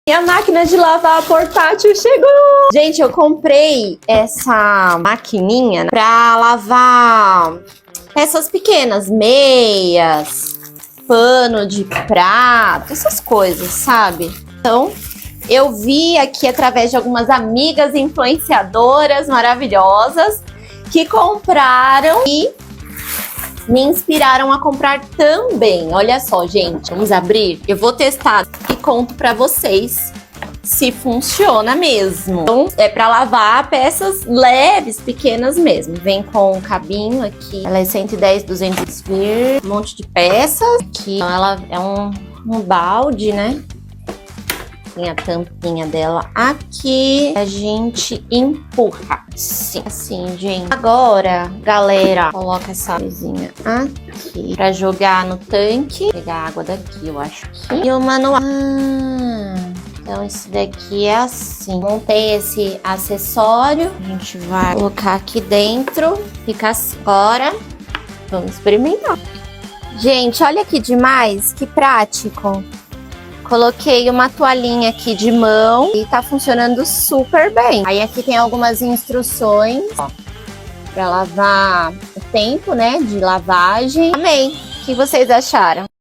E a máquina de lavar portátil chegou! Gente, eu comprei essa maquininha pra lavar peças pequenas, meias, pano de prato, essas coisas, sabe? Então, eu vi aqui através de algumas amigas influenciadoras maravilhosas que compraram e me inspiraram a comprar também. Olha só, gente, vamos abrir? Eu vou testar e conto pra vocês se funciona mesmo. Então, é pra lavar peças leves, pequenas mesmo. Vem com um cabinho aqui. Ela é 110, 200 vir, um monte de peças. Aqui, então ela é um balde, né? Tem a tampinha dela aqui. A gente empurra. Sim, assim, gente. Agora, galera, coloca essa coisinha aqui pra jogar no tanque. Vou pegar a água daqui, eu acho que. E o manual. Então, esse daqui é assim. Montei esse acessório. A gente vai colocar aqui dentro. Fica assim. Agora, vamos experimentar. Gente, olha que demais. Que prático. Coloquei uma toalhinha aqui de mão e tá funcionando super bem. Aí aqui tem algumas instruções, ó, pra lavar o tempo, né, de lavagem. Amei. O que vocês acharam?